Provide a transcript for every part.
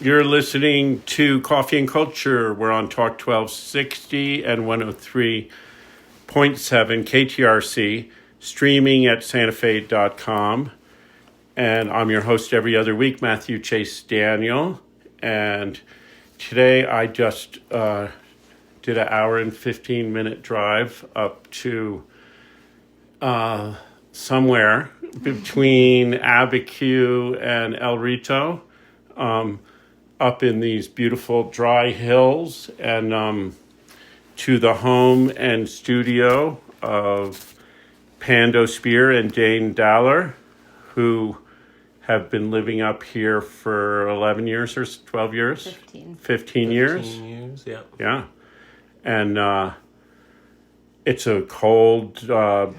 You're listening to Coffee and Culture. We're on Talk 1260 and 103.7 KTRC, streaming at santafe.com. And I'm your host every other week, Matthew Chase Daniel. And today I just did an hour and 15-minute drive up to somewhere between Abiquiu and El Rito, up in these beautiful dry hills, and to the home and studio of Pando Speer and Dain Daller, who have been living up here for 11 years or 12 years? 15 years. 15 years, yeah. Yeah. And it's a cold,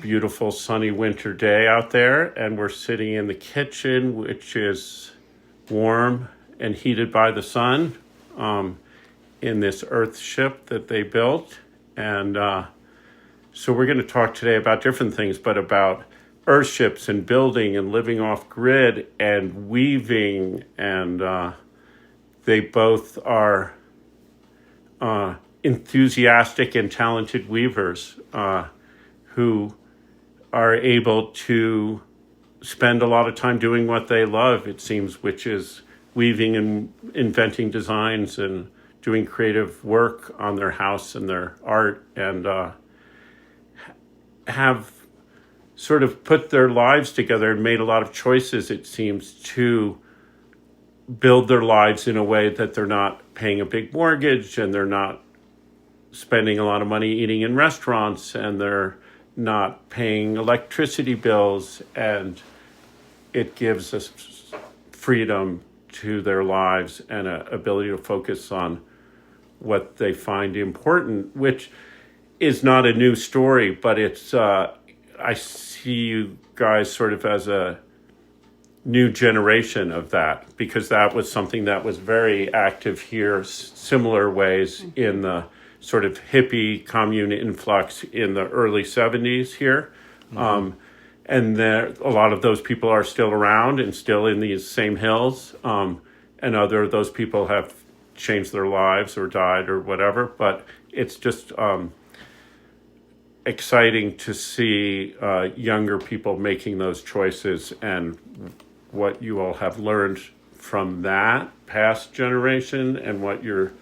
beautiful, sunny winter day out there, and we're sitting in the kitchen, which is warm and heated by the sun, in this Earthship that they built. And so we're going to talk today about different things, but about Earthships and building and living off grid and weaving. And they both are enthusiastic and talented weavers who are able to spend a lot of time doing what they love, it seems, which is weaving and inventing designs and doing creative work on their house and their art, and have sort of put their lives together and made a lot of choices, it seems, to build their lives in a way that they're not paying a big mortgage, and they're not spending a lot of money eating in restaurants, and they're not paying electricity bills, and it gives us freedom to their lives and an ability to focus on what they find important, which is not a new story, but it's I see you guys sort of as a new generation of that, because that was something that was very active here, similar ways in the sort of hippie commune influx in the early 70s here. Mm-hmm. And a lot of those people are still around and still in these same hills. And other of those people have changed their lives or died or whatever. But it's just exciting to see younger people making those choices, and what you all have learned from that past generation and what your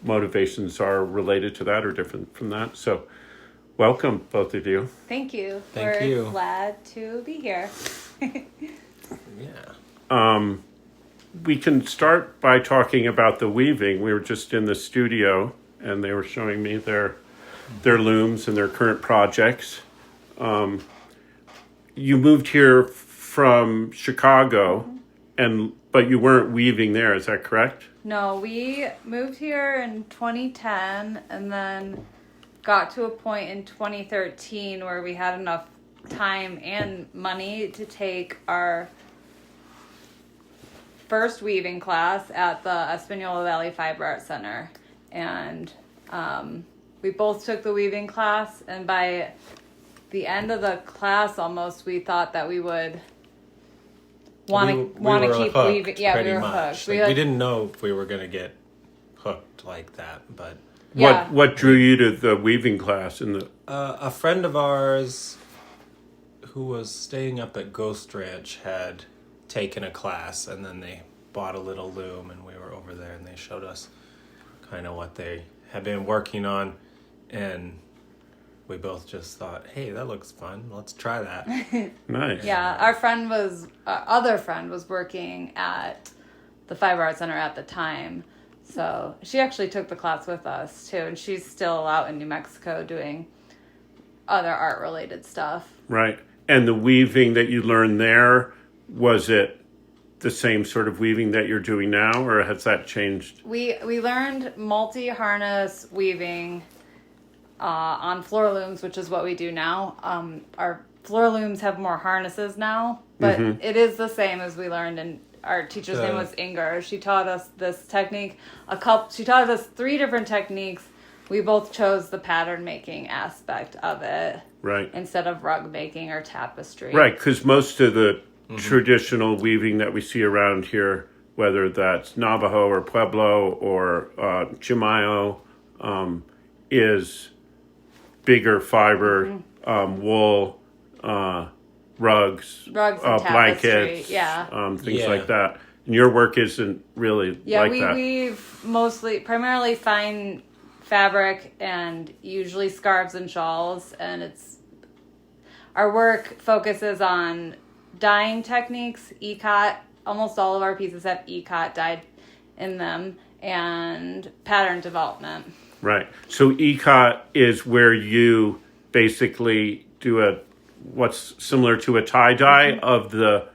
motivations are related to that or different from that. So welcome, both of you. Thank you. Thank We're you. glad to be here. Yeah. We can start by talking about the weaving. We were just in the studio, and they were showing me their looms and their current projects. You moved here from Chicago, but you weren't weaving there, is that correct? No, we moved here in 2010 and then got to a point in 2013 where we had enough time and money to take our first weaving class at the Espanola Valley Fiber Arts Center. And we both took the weaving class, and by the end of the class almost, we thought that we would want to keep weaving. Yeah, we were hooked. We didn't know if we were going to get hooked like that, but yeah. What drew you to the weaving class? A friend of ours who was staying up at Ghost Ranch had taken a class, and then they bought a little loom, and we were over there, and they showed us kind of what they had been working on, and we both just thought, hey, that looks fun. Let's try that. Nice. Yeah, our other friend was working at the Fiber Arts Center at the time. So she actually took the class with us too. And she's still out in New Mexico doing other art related stuff. Right. And the weaving that you learned there, was it the same sort of weaving that you're doing now, or has that changed? We learned multi-harness weaving on floor looms, which is what we do now. Our floor looms have more harnesses now, but it is the same as we learned. And our teacher's name was Inger. She taught us this technique. She taught us 3 different techniques. We both chose the pattern making aspect of it, right, instead of rug making or tapestry. Right, because most of the traditional weaving that we see around here whether that's Navajo or Pueblo or Chimayo, is bigger fiber, wool, rugs, and blankets, tapestry, yeah. things Yeah. like that. And your work isn't really Yeah, like we that. weave primarily fine fabric and usually scarves and shawls, and our work focuses on dyeing techniques, ikat. Almost all of our pieces have ikat dyed in them, and pattern development. Right. So ikat is where you basically do what's similar to a tie-dye of the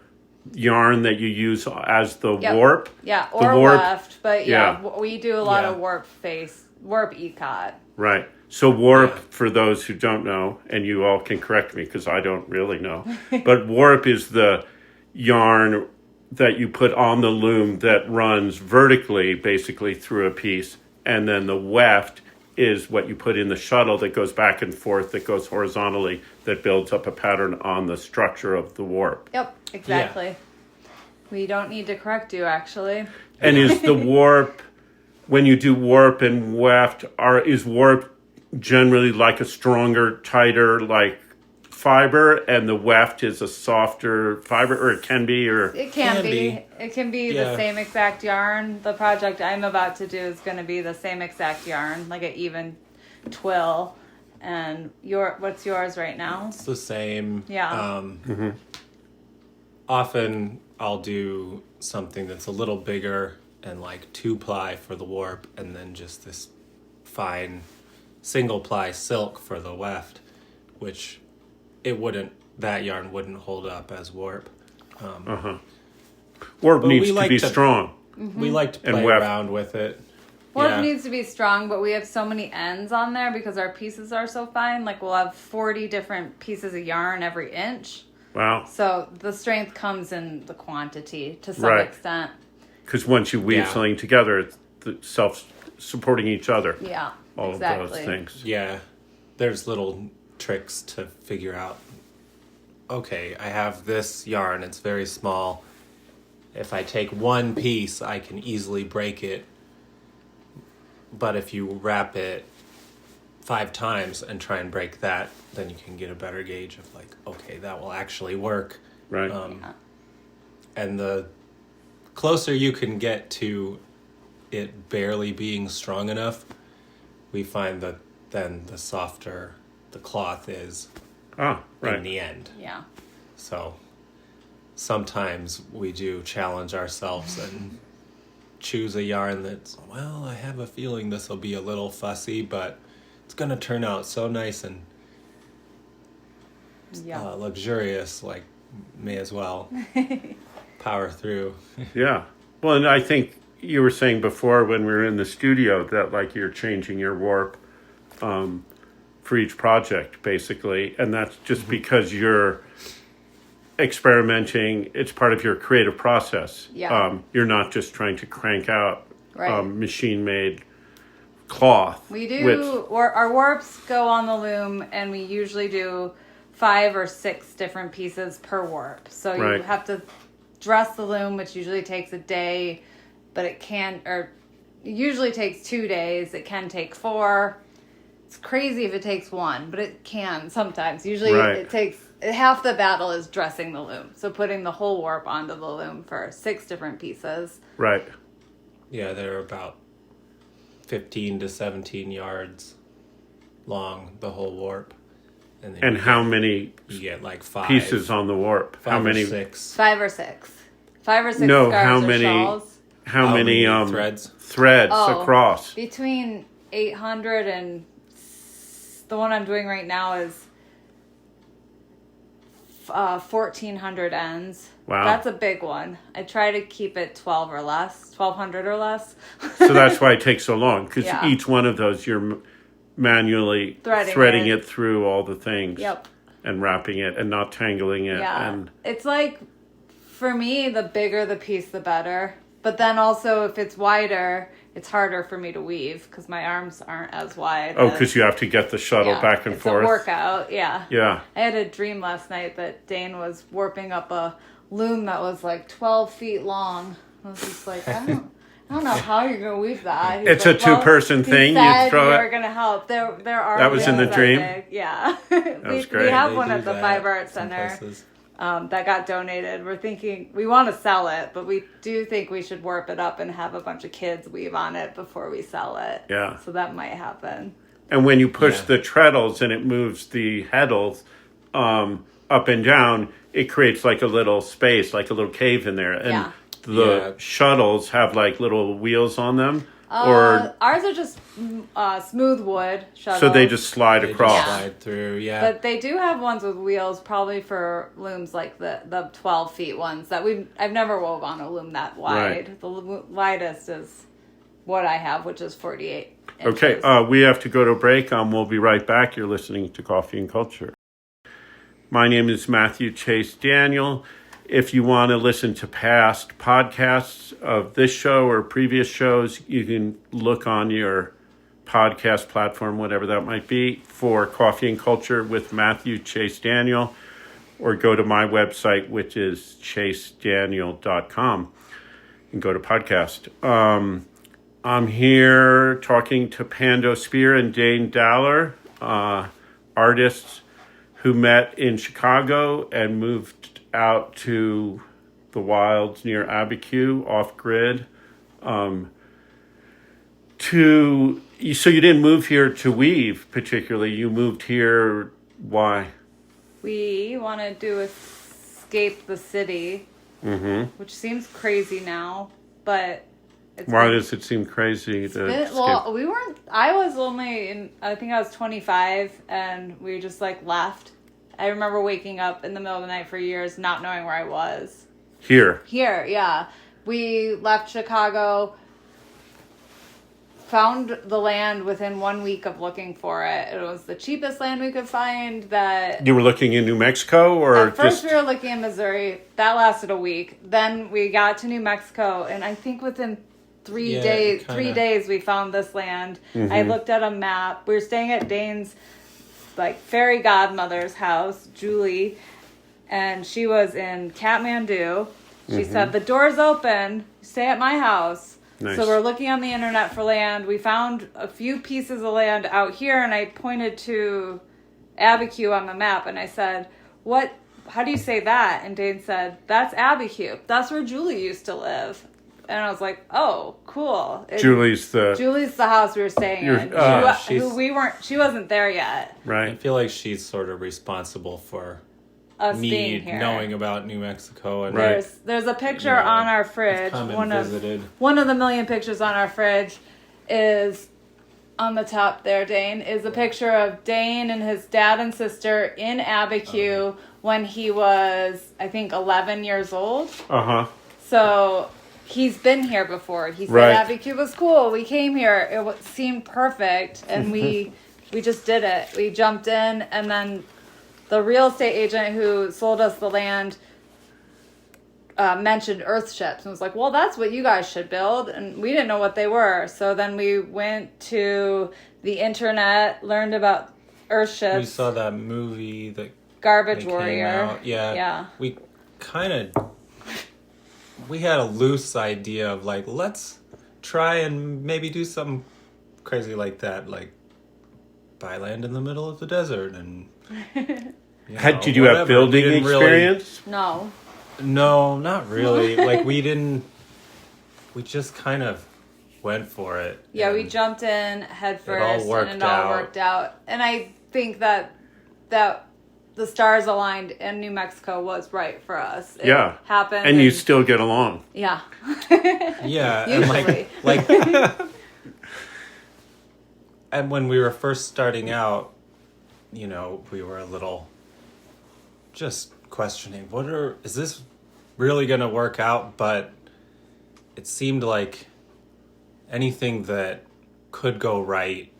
yarn that you use as the Yep. warp. Yeah, The or warp, weft, but we do a lot of warp ikat. Right. So warp, Yeah. for those who don't know, and you all can correct me because I don't really know, but warp is the yarn that you put on the loom that runs vertically, basically through a piece, and then the weft is what you put in the shuttle that goes back and forth, that goes horizontally, that builds up a pattern on the structure of the warp. Yep, exactly. We don't need to correct you, actually. And is the warp, when you do warp and weft, is warp generally like a stronger, tighter, like fiber, and the weft is a softer fiber, or it can be, or It can be. be. It can be Yeah. the same exact yarn. The project I'm about to do is going to be the same exact yarn, like an even twill. And what's yours right now? It's the same. Yeah. Often I'll do something that's a little bigger and like 2-ply for the warp, and then just this fine single-ply silk for the weft, which that yarn wouldn't hold up as warp. warp But needs we to like be to- strong. We like to And play weft. around with it. Warp Yeah. needs to be strong, but we have so many ends on there because our pieces are so fine. Like we'll have 40 different pieces of yarn every inch. Wow. So the strength comes in the quantity to some Right. extent. Because once you weave Yeah. something together, it's self-supporting each other. Yeah, All exactly. of those things. Yeah, there's little tricks to figure out. Okay, I have this yarn, it's very small. If I take one piece, I can easily break it. But if you wrap it 5 times and try and break that, then you can get a better gauge of like, okay, that will actually work. Right. And the closer you can get to it barely being strong enough, we find that then the softer the cloth is in right. the end. Yeah. So sometimes we do challenge ourselves and choose a yarn that's, well, I have a feeling this will be a little fussy, but it's going to turn out so nice and Yeah. luxurious, like may as well power through. Yeah. Well, and I think you were saying before when we were in the studio that like you're changing your warp for each project, basically. And that's just because you're experimenting. It's part of your creative process. Yeah. You're not just trying to crank out Right. machine-made cloth. We do, our warps go on the loom, and we usually do 5 or 6 different pieces per warp. So you Right. have to dress the loom, which usually takes a day, but it usually takes 2 days. It can take 4. It's crazy if it takes 1, but it can sometimes. Usually Right. it takes, half the battle is dressing the loom. So putting the whole warp onto the loom for 6 different pieces. Right. Yeah, they're about 15 to 17 yards long, the whole warp. And, then And how many you get like 5 pieces on the warp? 5 How or many? 6. 5 or 6. 5 or 6 No, scarves how or many- shawls. How How many many threads? Threads Oh. across? Between 800 and the one I'm doing right now is 1,400 ends. Wow. That's a big one. I try to keep it 12 or less, 1,200 or less. So that's why it takes so long, because Yeah. each one of those you're manually Threading it through all the things. Yep. And wrapping it and not tangling it. Yeah. And It's like, for me, the bigger the piece, the better. But then also, if it's wider, it's harder for me to weave because my arms aren't as wide. oh, as- because you have to get the shuttle yeah, back and it's forth. a workout, yeah. Yeah. I had a dream last night that Dain was warping up a loom that was like 12 feet long I was just like, I don't know how you're gonna weave that. He's It's like, a two-person thing. He said You throw you're it. gonna help. There are. That was in the that dream? big. Yeah. was We great. have They one do at the that Five Arts some Center places. that got donated. We're thinking we want to sell it, but we do think we should warp it up and have a bunch of kids weave on it before we sell it. Yeah. So that might happen. And when you push Yeah. the treadles and it moves the heddles up and down, it creates like a little space, like a little cave in there. And Yeah. the Yeah. shuttles have like little wheels on them, or Ours are just smooth wood shuttles. so they just slide They just across. slide through, yeah. But they do have ones with wheels, probably for looms like the 12 feet ones that I've never wove on a loom that wide. Right. The widest is what I have, which is 48 inches. Okay, we have to go to a break. We'll be right back. You're listening to Coffee and Culture. My name is Matthew Chase Daniel. If you want to listen to past podcasts of this show or previous shows, you can look on your podcast platform, whatever that might be, for Coffee and Culture with Matthew Chase Daniel, or go to my website, which is chasedaniel.com, and go to podcast. I'm here talking to Pando Speer and Dain Daller, artists who met in Chicago and moved out to the wilds near Abiquiu, off-grid. So you didn't move here to weave particularly. You moved here, why? We wanted to escape the city, which seems crazy now, but Why does it seem crazy to well, we weren't. I was only I think I was 25, and we just like left. I remember waking up in the middle of the night for years, not knowing where I was. Here. Here, yeah, we left Chicago. Found the land within 1 week of looking for it. It was the cheapest land we could find. That You were looking in New Mexico, or at first just we were looking in Missouri. That lasted a week. Then we got to New Mexico, and I think within 3 Yeah, days, kinda. 3 days we found this land. I looked at a map. We were staying at Dain's like fairy godmother's house, Julie, and she was in Kathmandu. She said the door's open. Stay at my house. Nice. So we're looking on the internet for land. We found a few pieces of land out here, and I pointed to Abiquiu on the map, and I said, "What? How do you say that?" And Dain said, "That's Abiquiu. That's where Julie used to live." And I was like, "Oh, cool." Julie's the Julie's the house we were staying in. she's- She wasn't there yet. I right. feel like she's sort of responsible for Us me being here. knowing about New Mexico and Right. There's a picture Yeah, on our fridge. come and visited. One of the million pictures on our fridge is on the top there, Dain, is a picture of Dain and his dad and sister in Abiquiu when he was, I think, 11 years old. Uh-huh. So he's been here before. He said Right. Abiquiu was cool. We came here. It seemed perfect, and we just did it. We jumped in, and then the real estate agent who sold us the land mentioned Earthships and was like, well, that's what you guys should build. And we didn't know what they were. So then we went to the internet, learned about Earthships. we saw that movie that Garbage came Warrior. out. Yeah. Yeah. We had a loose idea of like, let's try and maybe do something crazy like that, like buy land in the middle of the desert and Did you have whatever. building We didn't experience? No. No, not really. Like we just kind of went for it. Yeah, we and jumped in head all first worked and it all out. worked out. And I think that the stars aligned and New Mexico was right for us. It Yeah. happened. And you still get along. Yeah. Yeah, Usually. and like and when we were first starting out, we were a little just questioning, is this really going to work out? But it seemed like anything that could go right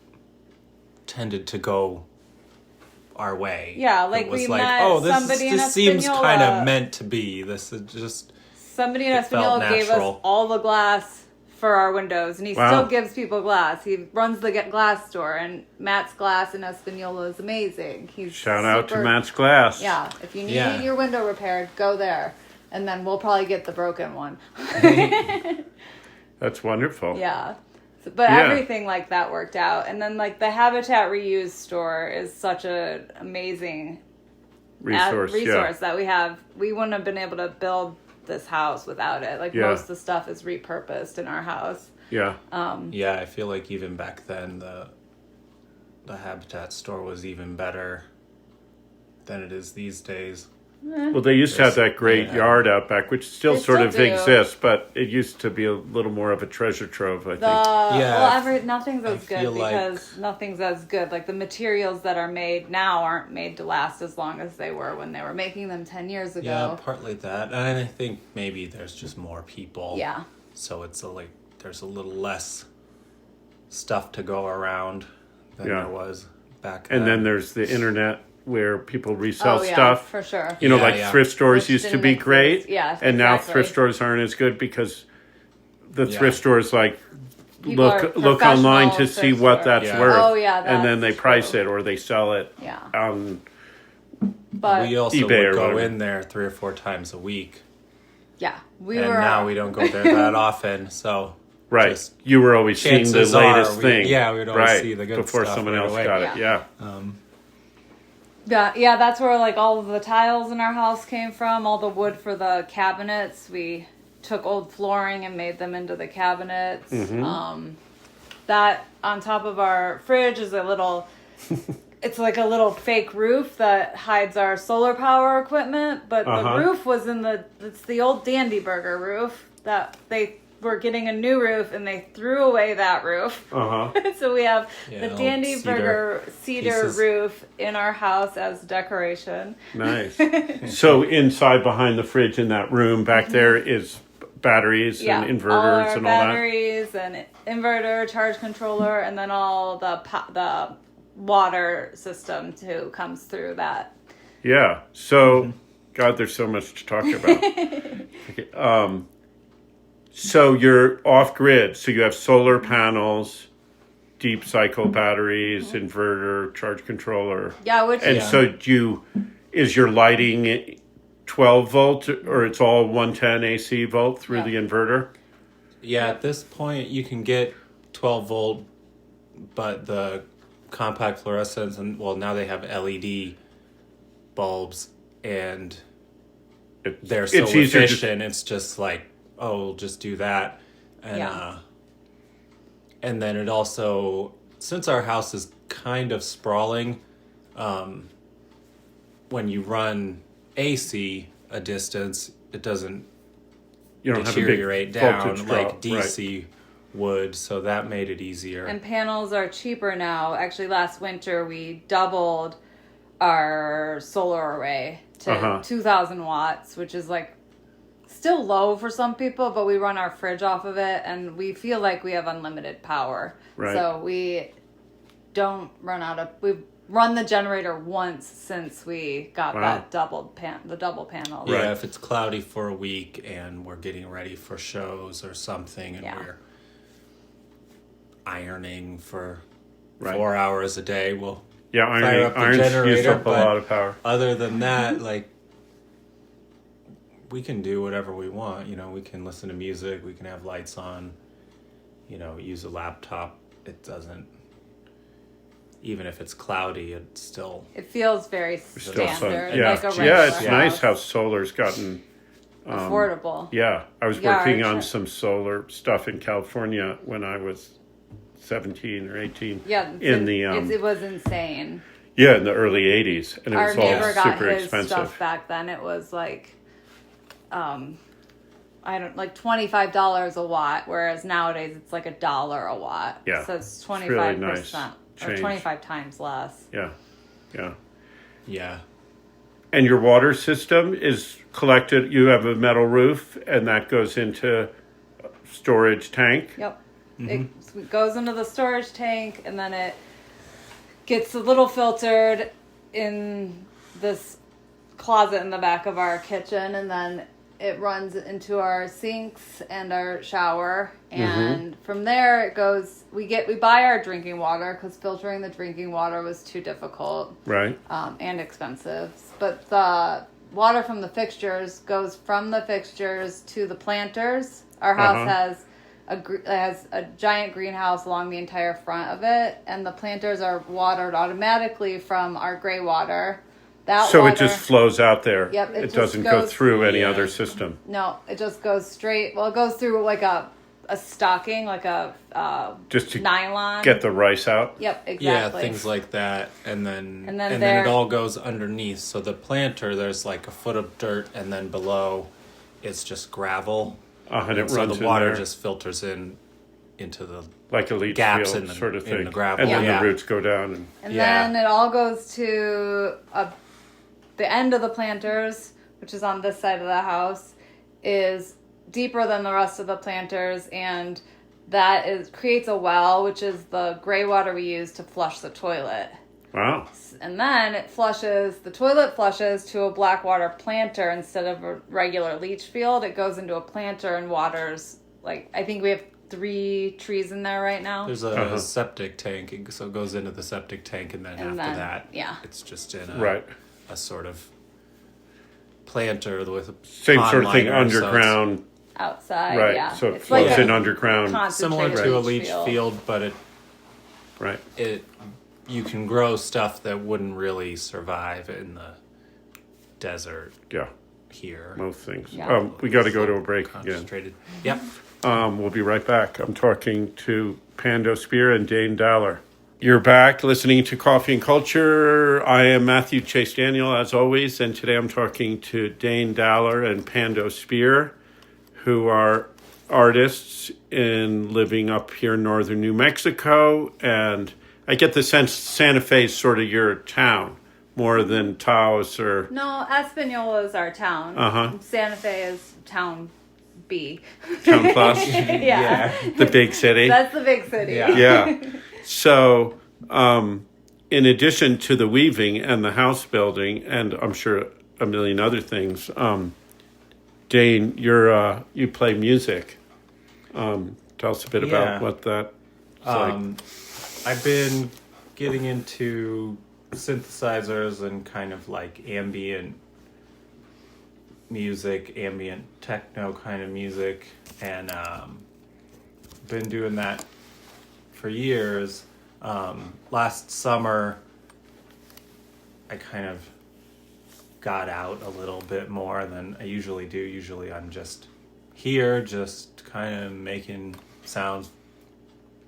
tended to go our way. Yeah, like it was we like, met this somebody in seems Espanola. kind of meant to be. This is just Somebody in It felt Espanola gave us natural. all the glass for our windows, and he Wow. still gives people glass. He runs the glass store, and Matt's glass in Espanola is amazing. He's Shout out to super- Matt's Glass. Yeah, if you need Yeah. your window repaired, go there. and then we'll probably get the broken one. That's wonderful. Yeah. But Yeah. everything like that worked out. And then like the Habitat Reuse store is such an amazing Resource, that we have. We wouldn't have been able to build this house without it. Like most of the stuff is repurposed in our house. Yeah. Yeah, I feel like even back then the Habitat store was even better than it is these days. Well, they used to have that great yard out back, which still They sort still of do. exists, but it used to be a little more of a treasure trove, I think. Nothing's as good feel like- because nothing's as good. Like the materials that are made now aren't made to last as long as they were when they were making them 10 years ago. Yeah, partly that. And I think maybe there's just more people. Yeah. So it's there's a little less stuff to go around than there was back then. And then there's the internet where people resell Oh, yeah, stuff. for sure. You know, Yeah, like yeah. thrift stores Which used to didn't be exist. great. Yeah, And now exactly. thrift stores aren't as good because the Yeah. thrift stores People are look online to professional see thrift what stores. that's Yeah. worth. Oh, yeah, and then that's they price true. it or they sell it Yeah. on But we also eBay or would go whatever. in there 3 or 4 times a week. yeah, we And were. now we don't go there that often, so right. just You were always seeing the chances are latest thing. we would always right, see the good before stuff someone right else away. got it. Yeah. Yeah. Yeah, that's where like all of the tiles in our house came from. All the wood for the cabinets. We took old flooring and made them into the cabinets. That on top of our fridge is a little. It's like a little fake roof that hides our solar power equipment, but the roof was it's the old Dandy Burger roof that they were getting a new roof and they threw away that roof. So we have the old Dandy Burger cedar pieces. roof in our house as decoration. Nice. So inside behind the fridge in that room back there is batteries Yeah, and all our inverters and all that. batteries and inverter, charge controller, and then all the water system too comes through that. Yeah. So, God, there's so much to talk about. Okay, so you're off grid. So you have solar panels, deep cycle batteries, inverter, charge controller. Yeah, which And so is your lighting 12 volt or it's all 110 AC volt through Yeah. the inverter? Yeah, at this point you can get 12 volt, but the compact fluorescents and now they have LED bulbs and they're so It's easier efficient. It's just like, we'll just do that. And Yeah. and then it also, since our house is kind of sprawling, when you run AC a distance, it doesn't You don't have a big deteriorate down voltage like drop, DC would, so that made it easier. and panels are cheaper now. Actually, last winter we doubled our solar array to 2,000 watts, which is like still low for some people, but we run our fridge off of it and we feel like we have unlimited power. Right. So we don't run out of. We've run the generator once since we got that double panel. Yeah, if it's cloudy for a week and we're getting ready for shows or something and we're ironing for 4 hours a day, we'll fire up the irons use generator. up a lot of power. Other than that, like, we can do whatever we want. We can listen to music, we can have lights on, use a laptop. It doesn't, even if it's cloudy, it feels very Still standard, sun. Yeah, like a regular yeah, it's house. nice how solar's gotten affordable. Yeah, I was Yeah, working our on church- some solar stuff in California when I was 17 or 18. Yeah, it was insane. Yeah, in the early 80s, and it Our was all neighbor got super his expensive. stuff back then. It was like, like $25 a watt, whereas nowadays it's like $1 a watt. Yeah, so it's 25% really nice or change. 25 times less. Yeah. yeah. And your water system is collected. You have a metal roof, and that goes into a storage tank. Yep. It goes into the storage tank, and then it gets a little filtered in this closet in the back of our kitchen, and then it runs into our sinks and our shower, and from there it goes. We buy our drinking water because filtering the drinking water was too difficult, Right. and expensive. But the water from the fixtures goes from the fixtures to the planters. Our house has a giant greenhouse along the entire front of it, and the planters are watered automatically from our gray water. So it just flows out there. Yep, it doesn't go through any other Yeah. system. No, it just goes straight. Well, it goes through like a stocking, like a Just to nylon. get the rice out. Yep, Yeah, exactly. things like that, and then And then it there- all goes underneath. So the planter, there's like a foot of dirt, and then below, it's just gravel. And it So runs the water in there just filters into the like a leach gaps field in the- sort of in thing. the gravel. And then Yeah. the roots go down. And And Yeah. then it all goes to the end of the planters, which is on this side of the house, is deeper than the rest of the planters, and that creates a well, which is the gray water we use to flush the toilet. wow. And then the toilet flushes to a black water planter instead of a regular leach field. It goes into a planter and waters, like, I think we have 3 trees in there right now. There's a septic tank, so it goes into the septic tank, and then And after then- that, yeah. it's just in Right. a sort of planter with a Same pond sort of thing liner, so it's underground. Outside, Right. yeah. So it It's flows like in a underground. similar concentrated to a leach field, but Right. you can grow stuff that wouldn't really survive in the desert Yeah. here. Most things. Yeah. We got to go to a break again. Concentrated. Yep. We'll be right back. I'm talking to Pando Speer and Dain Daller. You're back listening to Coffee and Culture. I am Matthew Chase Daniel, as always, and today I'm talking to Dain Daller and Pando Speer, who are artists living up here in northern New Mexico. And I get the sense Santa Fe is sort of your town more than Taos or... No, Espanola is our town. Uh-huh. Santa Fe is town B. Town Plus, yeah. the big city. That's the big city. Yeah. Yeah. So, in addition to the weaving and the house building, and I'm sure a million other things, Dain, you play music. Tell us a bit about Yeah. what that is like. I've been getting into synthesizers and kind of like ambient music, ambient techno kind of music, and been doing that for years. Last summer, I kind of got out a little bit more than I usually do. Usually I'm just here, just kind of making sounds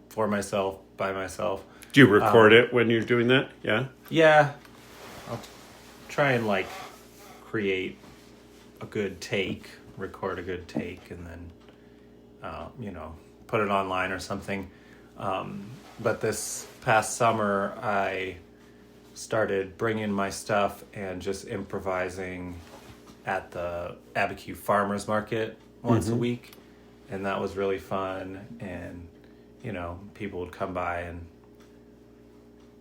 for myself, by myself. Do you record it when you're doing that? Yeah. Yeah, I'll try and like create a good take, record a good take, and then put it online or something. But this past summer, I started bringing my stuff and just improvising at the Abiquiu Farmers Market once a week, and that was really fun. And people would come by and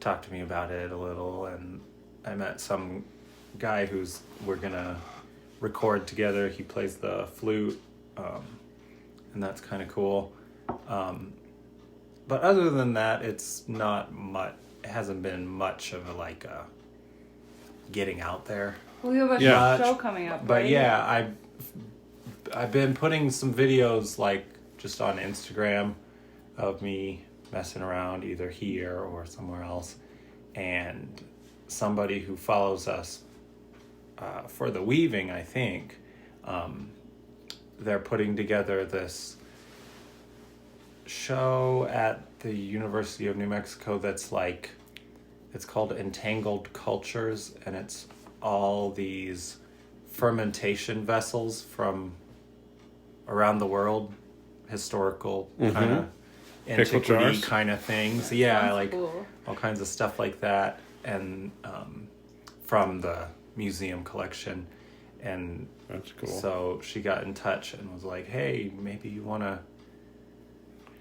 talk to me about it a little, and I met some guy we're gonna record together. He plays the flute, and that's kind of cool. But other than that, it's not much. It hasn't been much of a getting out there. We have a Yeah. show coming up, But right? yeah, I've been putting some videos just on Instagram of me messing around either here or somewhere else, and somebody who follows us for the weaving, I think, they're putting together this show at the University of New Mexico that's it's called Entangled Cultures, and it's all these fermentation vessels from around the world, historical kind of Pickle antiquity jars? kind of things. Yeah, Sounds cool. all kinds of stuff like that, and from the museum collection. And That's cool. so she got in touch and was like, hey, maybe you want to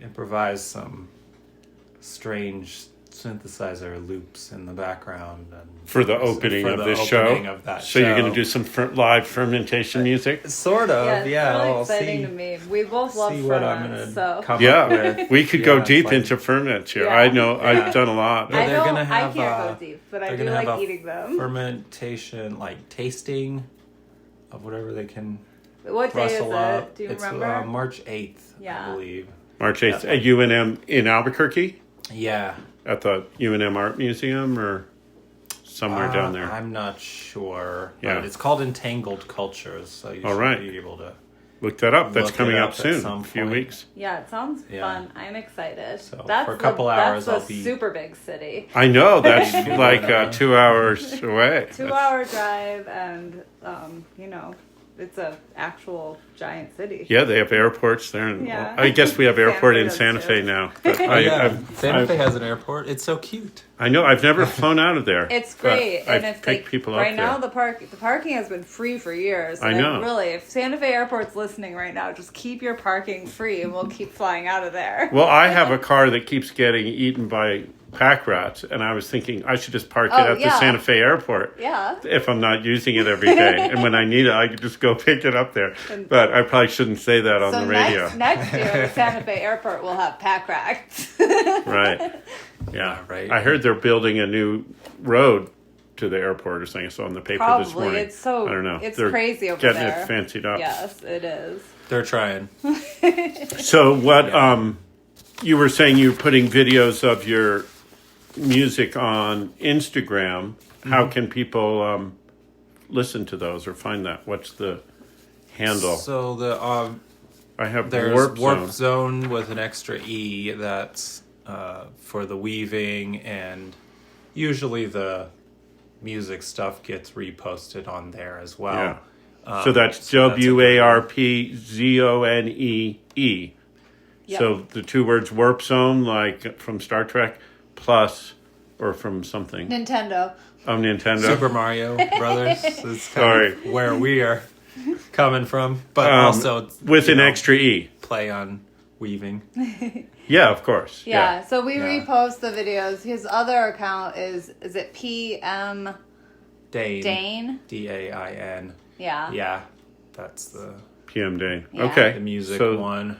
improvise some strange synthesizer loops in the background and For the opening for of the this opening show. of that So you're show. going to do some live fermentation music? Sort of, Yeah, it's really I'll exciting see, to me. We both love see what I'm ferments, gonna so come Yeah, up with. we could Yeah, go it's deep like- into ferments here. Yeah. I know Yeah. I've done a lot. Yeah, I they're don't. gonna I have, can't go deep, but I they're do gonna have like a eating them. fermentation, tasting of whatever they can What day is rustle it? up. Do you It's remember? March 8th, Yeah. I believe. March 8th at UNM in Albuquerque Yeah. at the UNM Art Museum or somewhere down there. I'm not sure. Yeah. But it's called Entangled Cultures, so you All should right. be able to. Look that up. That's Look coming it up up at soon. some A few point. weeks. Yeah, it sounds Yeah. fun. I'm excited. So, that's for a couple hours, that's I'll a be- super big city. I know. That's like 2 hours away. 2-hour drive, and it's a actual giant city. Yeah, they have airports there. And, Yeah. I guess we have Santa airport Fe in does Santa too. Fe now. But Santa Fe has an airport. It's so cute. I know. I've never flown out of there. It's but great, I've and if picked people up right now there. the parking has been free for years. I and know. Really, if Santa Fe Airport's listening right now, just keep your parking free, and we'll keep flying out of there. Well, I have a car that keeps getting eaten by pack rats, and I was thinking I should just park it at the yeah. Santa Fe airport. Yeah. If I'm not using it every day, and when I need it, I could just go pick it up there. But I probably shouldn't say that on So the radio. next year, the Santa Fe Airport will have pack rats. Right. Yeah. Right. I heard they're building a new road to the airport or something. I saw in the paper this Probably. morning. It's so. I don't know. It's They're crazy over getting there. it fancied up. Yes, it is. They're trying. So what? You were saying you were putting videos of your music on Instagram. How can people listen to those or find that? What's the handle? So I have there's Warp Warp Zone. Zone with an extra E. That's for the weaving, and usually the music stuff gets reposted on there as well. Yeah. So that's so that's a good WARPZONEE. Yep. So the two words Warp Zone, like from Star Trek, plus, or from something. Nintendo. Oh, Nintendo. Super Mario Brothers is Sorry. kind of where we are coming from, but also with you an know, extra E. play on weaving. Yeah, of course. Yeah, so we Yeah. repost the videos. His other account is it PM Dain. Dain? Dain. Yeah. Yeah, that's the PM Dain. Yeah. Okay. the music So- one.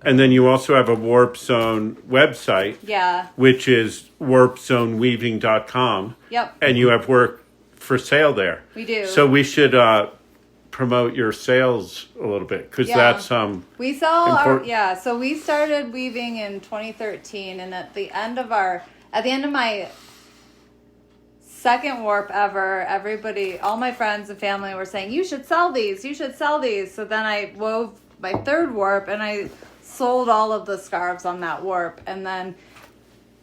And then you also have a Warp Zone website, Yeah. which is warpzoneweaving.com. Yep. And you have work for sale there. We do. So we should promote your sales a little bit because Yeah. that's We sell Import- so we started weaving in 2013, and at the end of my second warp ever, all my friends and family were saying, you should sell these. So then I wove my third warp, and I sold all of the scarves on that warp. And then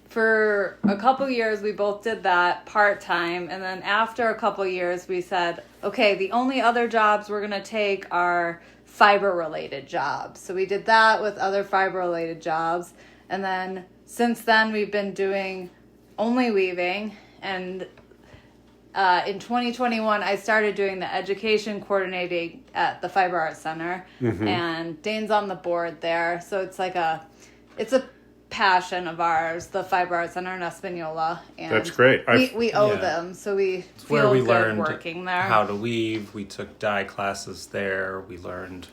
for a couple years, we both did that part-time. And then after a couple years, we said, okay, the only other jobs we're going to take are fiber-related jobs. So we did that with other fiber-related jobs. And then since then, we've been doing only weaving. And in 2021, I started doing the education coordinating at the Fiber Arts Center, and Dane's on the board there. So it's it's a passion of ours, the Fiber Arts Center in Espanola. And That's great. We owe Yeah. them, so we It's where feel we good learned working there. how to weave. We took dye classes there. We learned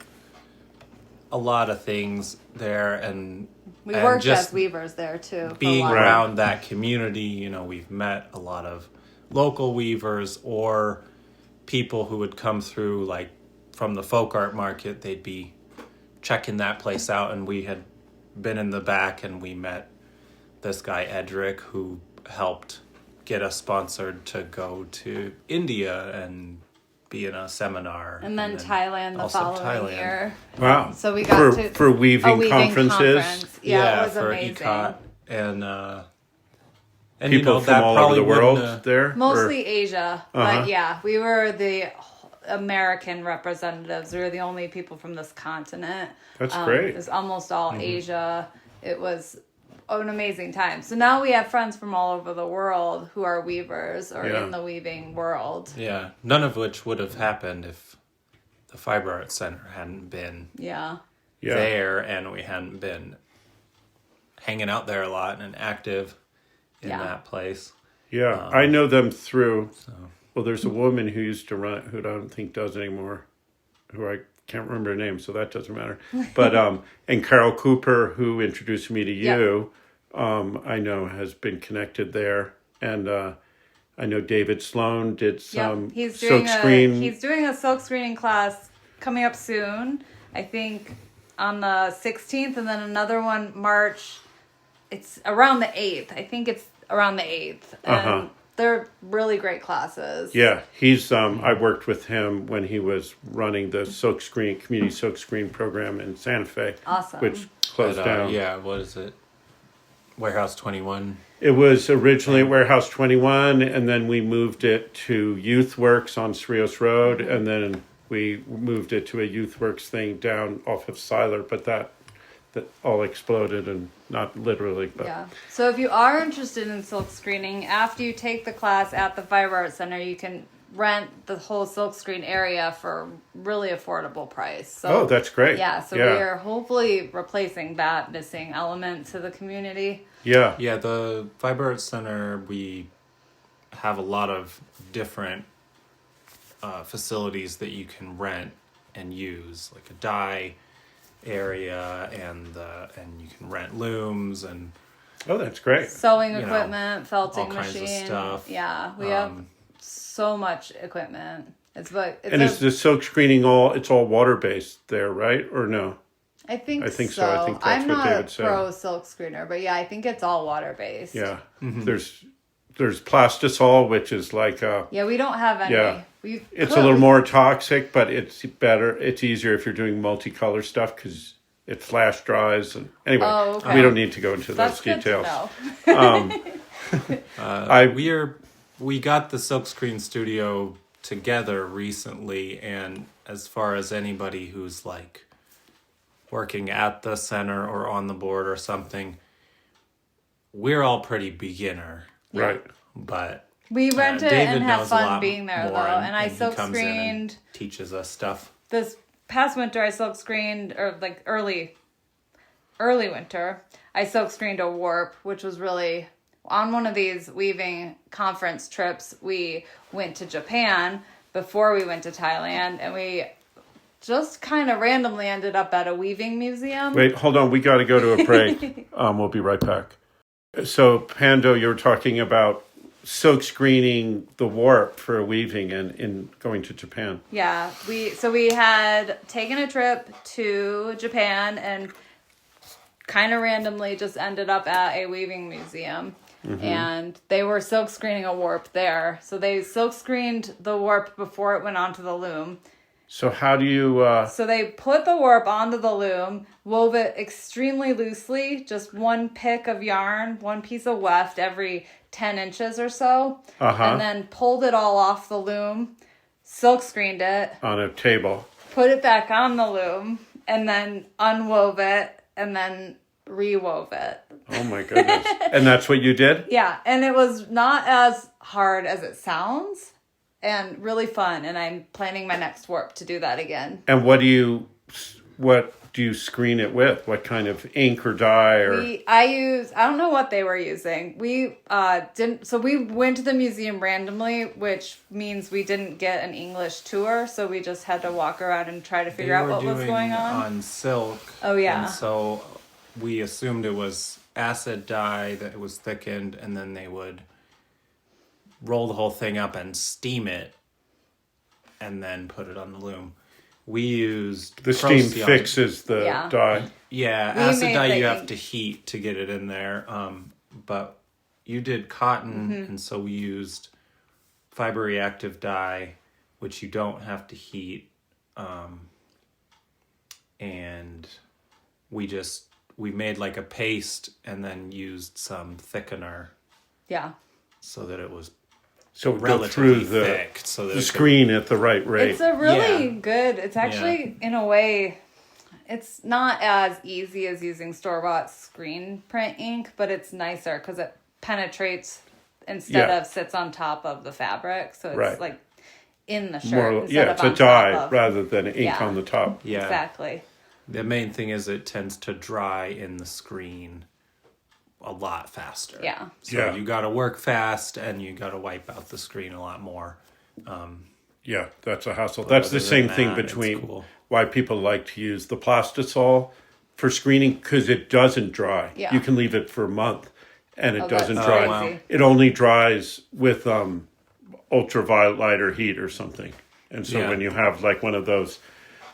a lot of things there, and we and worked just as weavers there too. for a being while. around that community. You know, we've met a lot of local weavers or people who would come through, like from the folk art market. They'd be checking that place out, and we had been in the back, and we met this guy Edric who helped get us sponsored to go to India and be in a seminar, And then Thailand the also following Thailand. year. Wow. So we got for, to for weaving, a weaving conferences. conference. Yeah, it was for amazing. ECOT and People you know, from that all over probably the world wouldn't, there? Mostly Asia, Uh-huh. but yeah, we were the American representatives. We were the only people from this continent. That's great. It was almost all Asia. It was an amazing time. So now we have friends from all over the world who are weavers or Yeah. in the weaving world. yeah, none of which would have happened if the Fiber Arts Center hadn't been Yeah. Yeah. there, and we hadn't been hanging out there a lot and active in Yeah. that place. Yeah, I know them through. Well, there's a woman who used to run, who I don't think does anymore, who I can't remember her name, so that doesn't matter. But and Carol Cooper, who introduced me to you, I know has been connected there, and I know David Sloan did some he's silk doing screen. he's doing a silk screening class coming up soon. I think on the 16th, and then another one March. It's around the 8th. I think it's around the 8th. And they're really great classes. Yeah, he's. I worked with him when he was running the community silk screen program in Santa Fe. Awesome. Which closed down. Yeah, what is it? Warehouse 21. It was originally at Warehouse 21, and then we moved it to Youth Works on Cerrillos Road, and then we moved it to a Youth Works thing down off of Siler, but that all exploded, and not literally, but Yeah. So if you are interested in silk screening, after you take the class at the Fiber Arts Center, you can rent the whole silk screen area for really affordable price. So, that's great. Yeah, so we are hopefully replacing that missing element to the community. Yeah. Yeah, the Fiber Arts Center, we have a lot of different facilities that you can rent and use, like a dye area, and you can rent looms and That's great. Sewing You know, equipment, felting all kinds of machine. stuff. Yeah, we have so much equipment. It's And is the silk screening it's all water based there, right? Or no? I think I think so. so. I think that's I'm what not David a said. pro silk screener, but yeah, I think it's all water based. Yeah. There's plastisol, which is like Yeah, we don't have any. Yeah. We it's could. a little more toxic, but it's better. It's easier if you're doing multicolor stuff because it flash dries. And anyway, Oh, okay. we don't need to go into That's those good details. to know. we got the silk screen studio together recently, and as far as anybody who's like working at the center or on the board or something, we're all pretty beginner, Right. but We rent it David and have knows a fun lot being there more, though. And I he silk comes in and screened teaches us stuff. this past winter. I silk screened, or like early winter. I silk screened a warp, which was really on one of these weaving conference trips. We went to Japan before we went to Thailand, and we just kind of randomly ended up at a weaving museum. Wait, hold on. We got to go to a break. We'll be right back. So, Pando, you were talking about silk screening the warp for weaving and in going to Japan. Yeah, we had taken a trip to Japan and kind of randomly just ended up at a weaving museum. And they were silk screening a warp there. So they silk screened the warp before it went onto the loom. So how do you... So they put the warp onto the loom, wove it extremely loosely, just one pick of yarn, one piece of weft every 10 inches or so, and then pulled it all off the loom, silk screened it, on a table. put it back on the loom, and then unwove it, and then rewove it. Oh my goodness. And that's what you did? Yeah, and it was not as hard as it sounds, and really fun, and I'm planning my next warp to do that again. And what do you screen it with? What kind of ink or dye or... I don't know what they were using. We we went to the museum randomly, which means we didn't get an English tour, so we just had to walk around and try to figure out what was going on. Silk. Oh, yeah. And so we assumed it was acid dye that was thickened, and then they would roll the whole thing up and steam it, and then put it on the loom. We used The steam Procyon. fixes the dye. Yeah, We acid made dye the you have ink. to heat to get it in there. But you did cotton, and so we used fiber reactive dye, which you don't have to heat. And we made like a paste and then used some thickener Yeah. so that it was So it go relatively through thick. So that the it could- screen at the right rate. It's a really Yeah. good, it's actually, in a way, it's not as easy as using store-bought screen print ink, but it's nicer because it penetrates instead of sits on top of the fabric. So it's like in the shirt instead of it's on a dye top of. rather than ink Yeah. on the top. Yeah. Exactly. The main thing is it tends to dry in the screen a lot faster. Yeah. So you got to work fast and you got to wipe out the screen a lot more. Yeah, that's a hassle. That's the other same than thing that, it's between cool. why people like to use the plastisol for screening because it doesn't dry. Yeah. You can leave it for a month and it doesn't that's dry. crazy. It only dries with ultraviolet light or heat or something. And so Yeah. when you have like one of those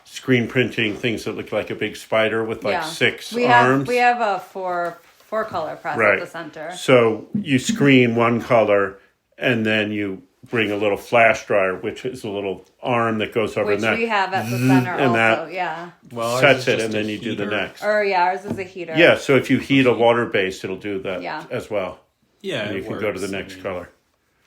screen printing things that look like a big spider with like 6 arms. We have a four color press at the center. So you screen one color, and then you bring a little flash dryer, which is a little arm that goes over Which that. we have at the center and also, that Well, ours sets is it, just and a then you do the heater. next. Or ours is a heater. Yeah, so if you heat a water base, it'll do that as well. Yeah, And you it can go to the works. next color.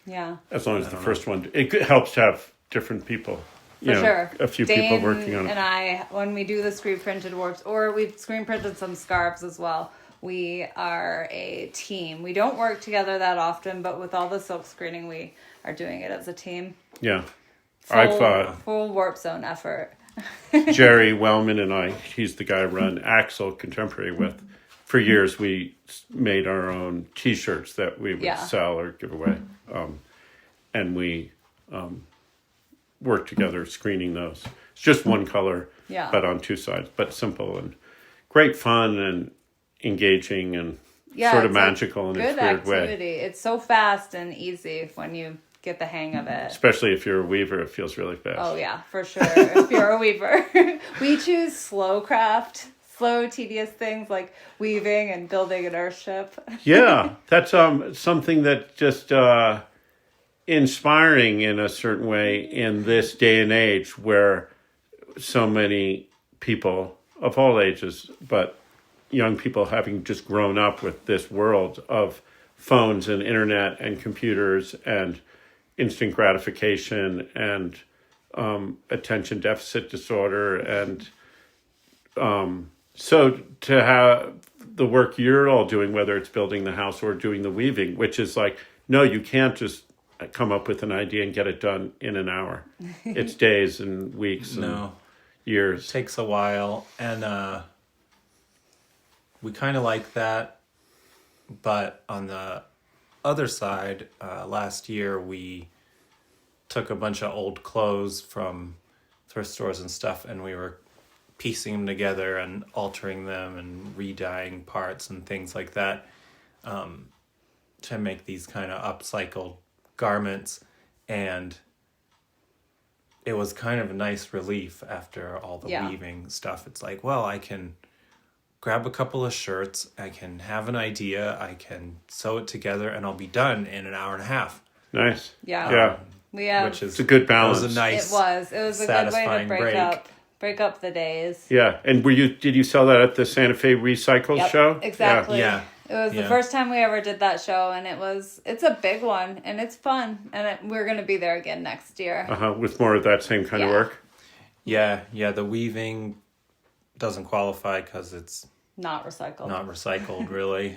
Yeah. As long as the first one. It helps to have different people. For sure. A few Dain people working on it. and I, when we do the screen printed warps, or we've screen printed some scarves as well, we are a team. We don't work together that often, but with all the silk screening, we are doing it as a team. Yeah. Full warp zone effort. Jerry Wellman and I, he's the guy I run Axel Contemporary with. For years, we made our own T-shirts that we would sell or give away. And we worked together screening those. It's just one color, but on 2 sides, but simple and great fun and engaging and sort of magical in its weird way. It's so fast and easy when you get the hang of it. Especially if you're a weaver, it feels really fast. Oh yeah, for sure. If you're a weaver. We choose slow, tedious things like weaving and building an Earthship. Yeah, that's something that just inspiring in a certain way in this day and age where so many people of all ages, but young people having just grown up with this world of phones and internet and computers and instant gratification and attention deficit disorder. And so to have the work you're all doing, whether it's building the house or doing the weaving, which is like, no, you can't just come up with an idea and get it done in an hour. It's days and weeks and years. It takes a while. And we kind of like that. But on the other side, last year we took a bunch of old clothes from thrift stores and stuff, and we were piecing them together and altering them and re-dyeing parts and things like that to make these kind of upcycled garments. And it was kind of a nice relief after all the weaving stuff. It's like, well, I can grab a couple of shirts, I can have an idea, I can sew it together, and I'll be done in an hour and a half. Nice. Yeah. We have, which is it's a good balance. It was a nice, it was a good way to break up the days. Yeah. And did you sell that at the Santa Fe Recycle show? Exactly. Yeah. It was the first time we ever did that show, and it's a big one, and it's fun, and we're going to be there again next year. With more of that same kind of work? Yeah, the weaving doesn't qualify because it's not recycled really.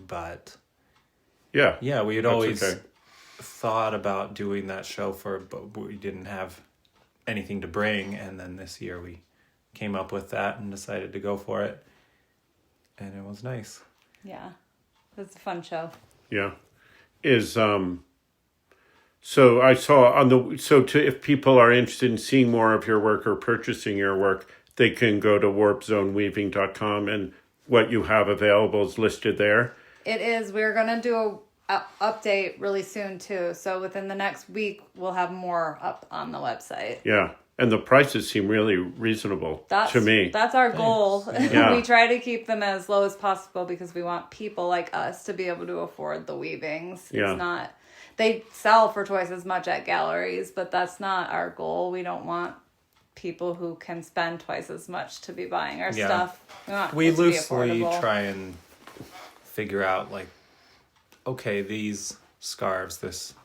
But yeah, we had always thought about doing that show but we didn't have anything to bring, and then this year we came up with that and decided to go for it, and it was nice. Yeah, it was a fun show. Yeah, so I saw if people are interested in seeing more of your work or purchasing your work, they can go to warpzoneweaving.com, and what you have available is listed there. It is. We're going to do a update really soon too. So within the next week, we'll have more up on the website. Yeah. And the prices seem really reasonable to me. That's our goal. Yeah. We try to keep them as low as possible because we want people like us to be able to afford the weavings. Yeah. It's not, they sell for twice as much at galleries, but that's not our goal. We don't want people who can spend twice as much to be buying our stuff. We loosely try and figure out, like, okay, these scarves, this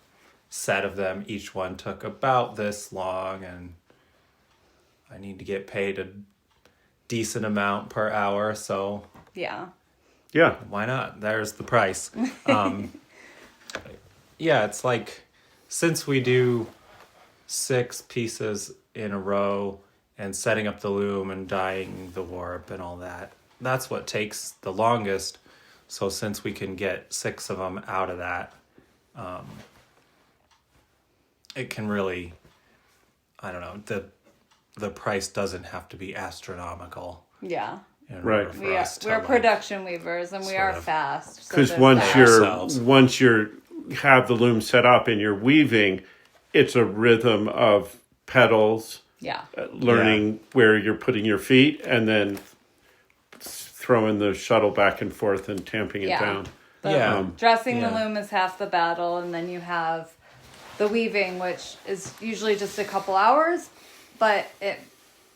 set of them, each one took about this long, and I need to get paid a decent amount per hour, so yeah, why not? There's the price. It's like, since we do 6 pieces in a row and setting up the loom and dyeing the warp and all that, that's what takes the longest. So since we can get 6 of them out of that, it can really, I don't know, the price doesn't have to be astronomical. Yeah. Right. We're production weavers, and we are fast. Because once you're have the loom set up and you're weaving, it's a rhythm of pedals, Yeah. learning where you're putting your feet, and then throwing the shuttle back and forth and tamping it Yeah. down. Dressing the Yeah. loom is half the battle, and then you have the weaving, which is usually just a couple hours, but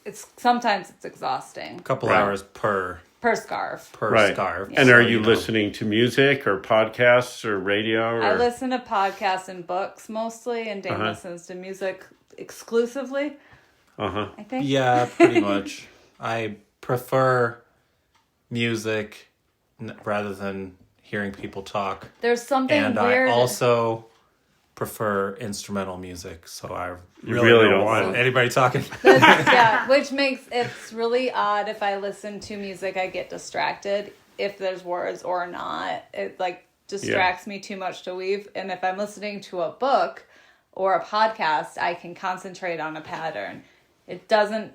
it's sometimes it's exhausting A couple Right. hours per scarf. Right. scarf. And So, are you listening to music or podcasts or radio? Or? I listen to podcasts and books mostly, and Dain listens to music exclusively. I think. Yeah, pretty much. I prefer music rather than hearing people talk. There's something And weird. I also prefer instrumental music, so I really really don't don't want want- anybody talking. Yeah, which makes it's really odd if I listen to music, I get distracted if there's words or not. It like distracts me too much to weave. And if I'm listening to a book or a podcast, I can concentrate on a pattern. It doesn't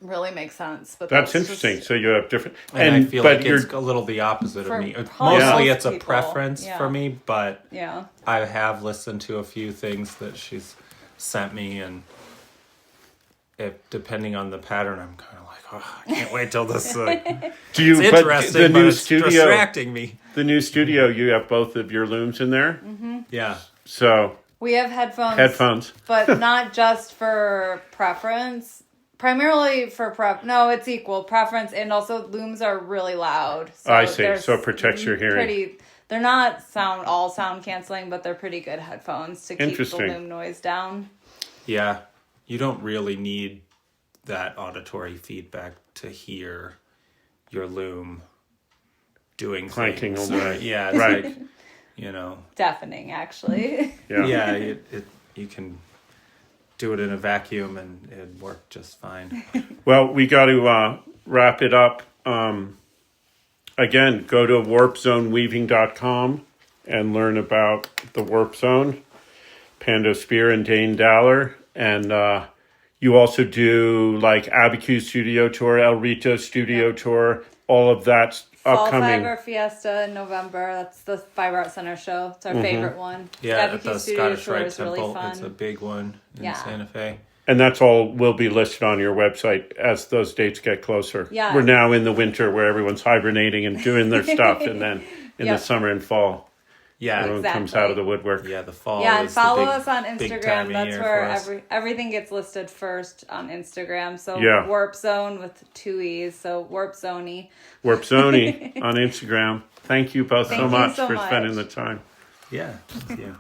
really make sense, but That's just- interesting. So you have different, And I feel but like you're it's a little the opposite For of me. probably Mostly most it's a people, preference yeah. for me, but Yeah. I have listened to a few things that she's sent me, and if depending on the pattern, I'm kind of like, oh, I can't wait till this. do you? It's But interesting, the but new it's studio, distracting me. the new studio, you have both of your looms in there. Yeah. So We have headphones. But not just for preference. Primarily for no, it's equal preference, and also looms are really loud. So I see. there's So it protects your hearing. They're not sound canceling, but they're pretty good headphones to keep the Interesting. loom noise down. Yeah. You don't really need that auditory feedback to hear your loom doing Clanking things. away. Yeah. It's Right. like, you know. Deafening, actually. yeah. Yeah. You can do it in a vacuum and it'd work just fine. Well, we got to wrap it up. Again, go to warpzoneweaving.com and learn about the Warp Zone, Pando Speer and Dain Daller. And you also do like Abiquiu Studio Tour, El Rito Studio Tour, all of that's Fall upcoming. Fiber Fiesta in November. That's the Fiber Art Center show. It's our favorite one. Yeah, at Abiquiu the Studio Scottish Tour Rite is really Temple. fun. It's a big one in Yeah. Santa Fe. And that's all will be listed on your website as those dates get closer. Yeah. We're now in the winter where everyone's hibernating and doing their stuff. And then in the Yep. summer and fall, Yeah, everyone comes Exactly. out of the woodwork. yeah. The fall. Yeah, and is the follow big- us on big time Instagram. of That's year where for us. everything gets listed first on Instagram. So Yeah. Warp Zone with 2 E's. So Warp Zoney. Warp Zony on Instagram. Thank you both Thank so you much so for much. spending the time. Yeah. Thank you.